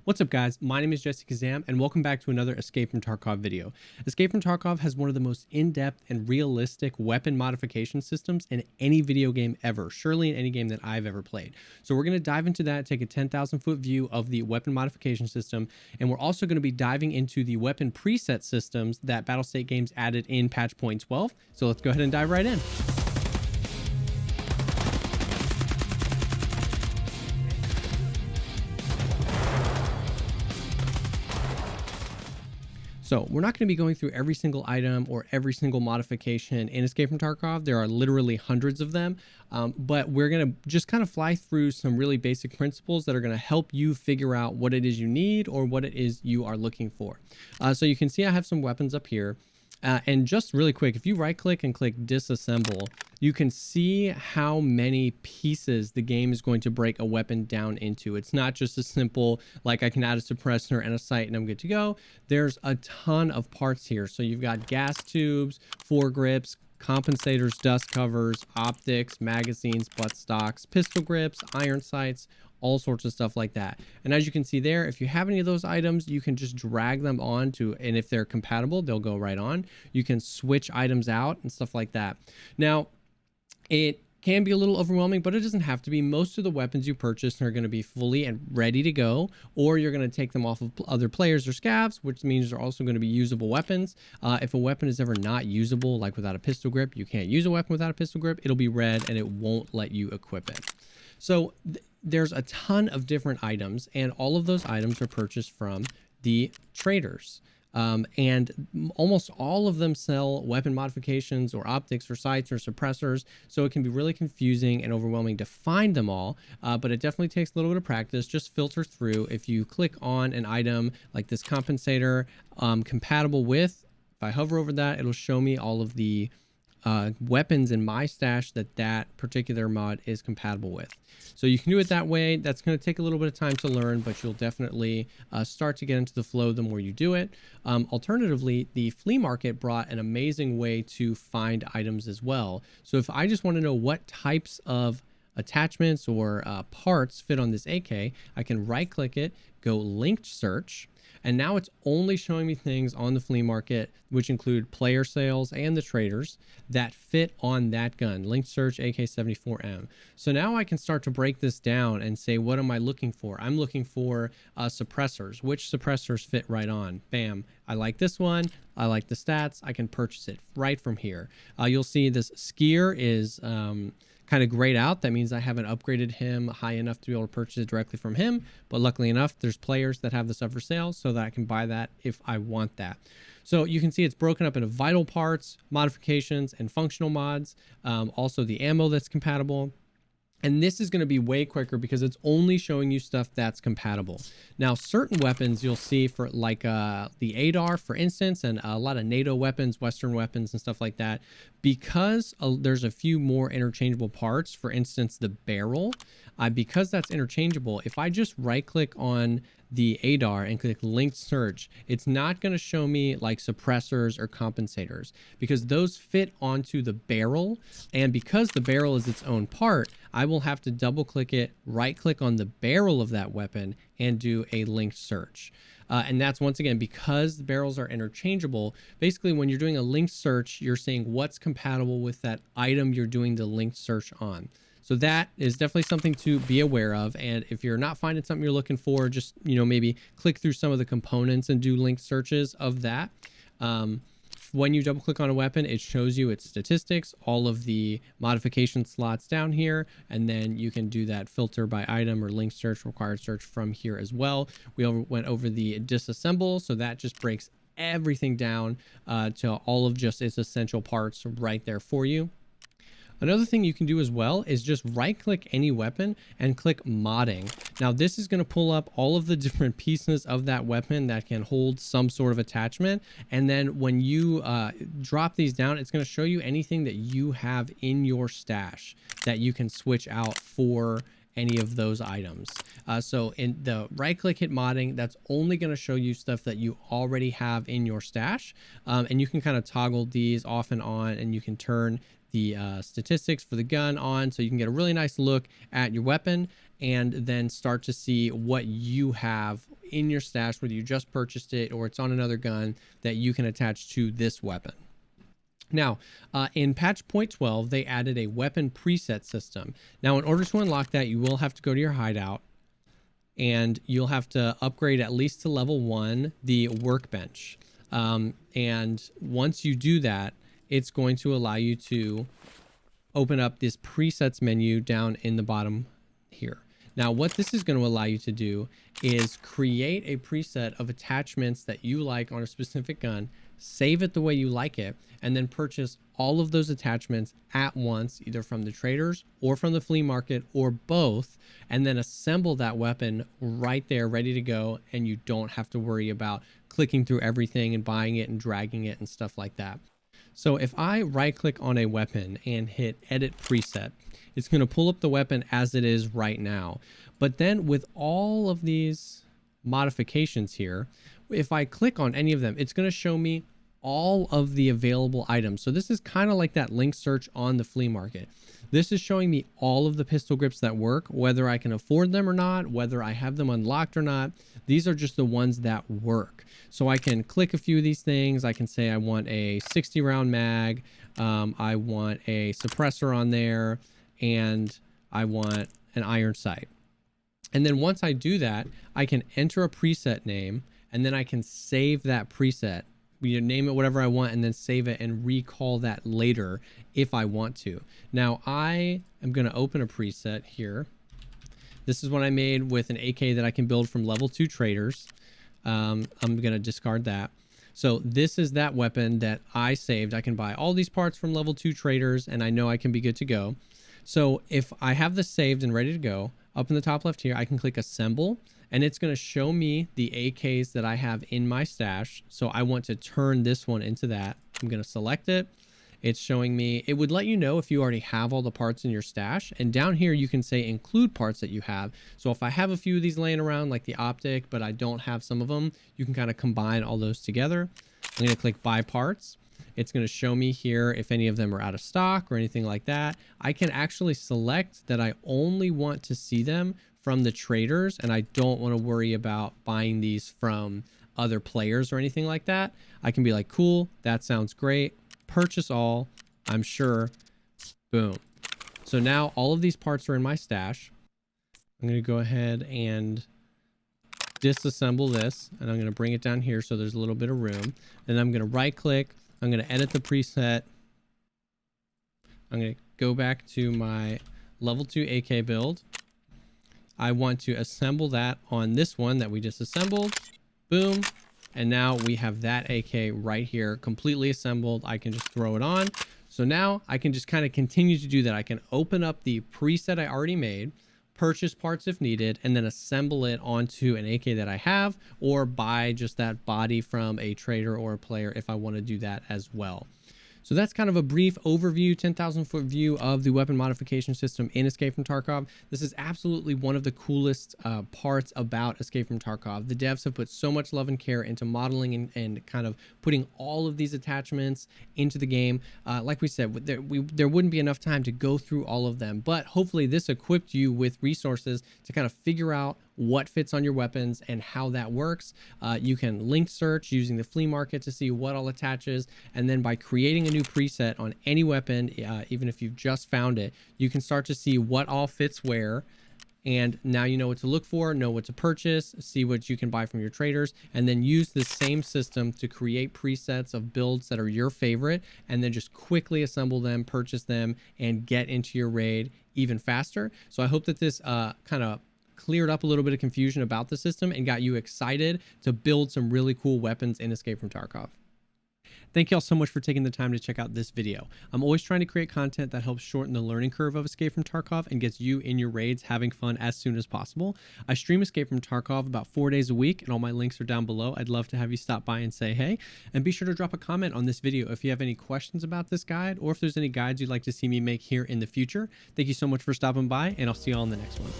What's up guys, my name is Jessekazam and welcome back to another Escape from Tarkov video. Escape from Tarkov has one of the most in-depth and realistic weapon modification systems in any video game ever, surely in any game that I've ever played. So we're going to dive into that, take a 10,000 foot view of the weapon modification system, and we're also going to be diving into the weapon preset systems that Battlestate Games added in patch point 12. So let's go ahead and dive right in. So we're not going to be going through every single item or every single modification in Escape from Tarkov. There are literally hundreds of them, but we're going to just kind of fly through some really basic principles that are going to help you figure out what it is you need or what it is you are looking for. So you can see I have some weapons up here. And just really quick, if you right click and click disassemble, you can see how many pieces the game is going to break a weapon down into. It's not just a simple, like I can add a suppressor and a sight and I'm good to go. There's a ton of parts here. So you've got gas tubes, foregrips, compensators, dust covers, optics, magazines, butt stocks, pistol grips, iron sights, all sorts of stuff like that. And as you can see there, if you have any of those items, you can just drag them on to, and if they're compatible, they'll go right on. You can switch items out and stuff like that. Now, it can be a little overwhelming, but it doesn't have to be. Most of the weapons you purchase are going to be fully and ready to go, or you're going to take them off of other players or scavs, which means they're also going to be usable weapons. If a weapon is ever not usable, like without a pistol grip, you can't use a weapon without a pistol grip, it'll be red and it won't let you equip it. So there's a ton of different items, and all of those items are purchased from the traders. And almost all of them sell weapon modifications or optics or sights or suppressors. So it can be really confusing and overwhelming to find them all, but it definitely takes a little bit of practice. Just filter through. If you click on an item like this compensator, compatible with, if I hover over that, it'll show me all of the weapons in my stash that particular mod is compatible with. So you can do it that way. That's going to take a little bit of time to learn, but you'll definitely start to get into the flow the more you do it. Alternatively, the flea market brought an amazing way to find items as well. So if I just want to know what types of attachments or parts fit on this AK, I can right click it, go linked search, and now it's only showing me things on the flea market, which include player sales and the traders that fit on that gun. Linked search AK-74M. So now I can start to break this down and say, what am I looking for? I'm looking for suppressors. Which suppressors fit right on? Bam. I like this one. I like the stats. I can purchase it right from here. You'll see this skier is kind of grayed out. That means I haven't upgraded him high enough to be able to purchase it directly from him. But luckily enough, there's players that have this up for sale so that I can buy that if I want that. So you can see it's broken up into vital parts, modifications, and functional mods. Also the ammo that's compatible. And this is going to be way quicker because it's only showing you stuff that's compatible. Now, certain weapons you'll see for like the ADAR, for instance, and a lot of NATO weapons, Western weapons and stuff like that, because there's a few more interchangeable parts, for instance, the barrel, because that's interchangeable, if I just right click on the ADAR and click linked search, it's not going to show me like suppressors or compensators because those fit onto the barrel. And because the barrel is its own part, I will have to double click it, right click on the barrel of that weapon and do a linked search. And that's once again, because the barrels are interchangeable. Basically, when you're doing a linked search, you're saying what's compatible with that item you're doing the linked search on. So that is definitely something to be aware of. And if you're not finding something you're looking for, just, maybe click through some of the components and do linked searches of that. When you double click on a weapon, it shows you its statistics, all of the modification slots down here, and then you can do that filter by item or link search, required search from here as well. We went over the disassemble, so that just breaks everything down to all of just its essential parts right there for you. Another thing you can do as well is just right click any weapon and click modding. Now this is going to pull up all of the different pieces of that weapon that can hold some sort of attachment. And then when you drop these down, it's going to show you anything that you have in your stash that you can switch out for any of those items. So in the right click hit modding, that's only going to show you stuff that you already have in your stash. And you can kind of toggle these off and on, and you can turn the statistics for the gun on so you can get a really nice look at your weapon and then start to see what you have in your stash, whether you just purchased it or it's on another gun, that you can attach to this weapon. Now, in patch 0.12, they added a weapon preset system. Now, in order to unlock that, you will have to go to your hideout, and you'll have to upgrade at least to level 1 the workbench. And once you do that, it's going to allow you to open up this presets menu down in the bottom here. Now, what this is going to allow you to do is create a preset of attachments that you like on a specific gun, save it the way you like it, and then purchase all of those attachments at once, either from the traders or from the flea market or both, and then assemble that weapon right there ready to go, and you don't have to worry about clicking through everything and buying it and dragging it and stuff like that. So if I right click on a weapon and hit edit preset, it's going to pull up the weapon as it is right now. But then with all of these modifications here, if I click on any of them, it's going to show me all of the available items. So this is kind of like that link search on the flea market. This is showing me all of the pistol grips that work, whether I can afford them or not, whether I have them unlocked or not. These are just the ones that work. So I can click a few of these things. I can say I want a 60 round mag. I want a suppressor on there, and I want an iron sight. And then once I do that, I can enter a preset name, and then I can save that preset. You name it whatever I want, and then save it and recall that later if I want to. Now I am going to open a preset here. This is what I made with an AK that I can build from level 2 traders. I'm going to discard that. So this is that weapon that I saved. I can buy all these parts from level 2 traders, and I know I can be good to go. So if I have this saved and ready to go, up in the top left here, I can click assemble, and it's going to show me the AKs that I have in my stash. So I want to turn this one into that. I'm going to select it. It's showing me, it would let you know if you already have all the parts in your stash. And down here, you can say include parts that you have. So if I have a few of these laying around like the optic, but I don't have some of them, you can kind of combine all those together. I'm going to click buy parts. It's going to show me here if any of them are out of stock or anything like that. I can actually select that I only want to see them from the traders, and I don't want to worry about buying these from other players or anything like that. I can be like, cool, that sounds great. Purchase all, I'm sure. Boom. So now all of these parts are in my stash. I'm going to go ahead and disassemble this, and I'm going to bring it down here so there's a little bit of room. Then I'm going to right click. I'm going to edit the preset. I'm going to go back to my level 2 AK build. I want to assemble that on this one that we just assembled. Boom. And now we have that AK right here completely assembled. I can just throw it on. So now I can just kind of continue to do that. I can open up the preset I already made, purchase parts if needed, and then assemble it onto an AK that I have, or buy just that body from a trader or a player if I want to do that as well. So that's kind of a brief overview, 10,000 foot view of the weapon modification system in Escape from Tarkov. This is absolutely one of the coolest parts about Escape from Tarkov. The devs have put so much love and care into modeling and kind of putting all of these attachments into the game. Like we said, there wouldn't be enough time to go through all of them, but hopefully this equipped you with resources to kind of figure out what fits on your weapons and how that works. You can link search using the flea market to see what all attaches, and then by creating a new preset on any weapon, even if you've just found it, you can start to see what all fits where. And now you know what to look for, know what to purchase, see what you can buy from your traders, and then use the same system to create presets of builds that are your favorite, and then just quickly assemble them, purchase them, and get into your raid even faster. So I hope that this kind of cleared up a little bit of confusion about the system and got you excited to build some really cool weapons in Escape from Tarkov. Thank you all so much for taking the time to check out this video. I'm always trying to create content that helps shorten the learning curve of Escape from Tarkov and gets you in your raids having fun as soon as possible. I stream Escape from Tarkov about 4 days a week, and all my links are down below. I'd love to have you stop by and say hey, and be sure to drop a comment on this video if you have any questions about this guide, or if there's any guides you'd like to see me make here in the future. Thank you so much for stopping by, and I'll see you all in the next one.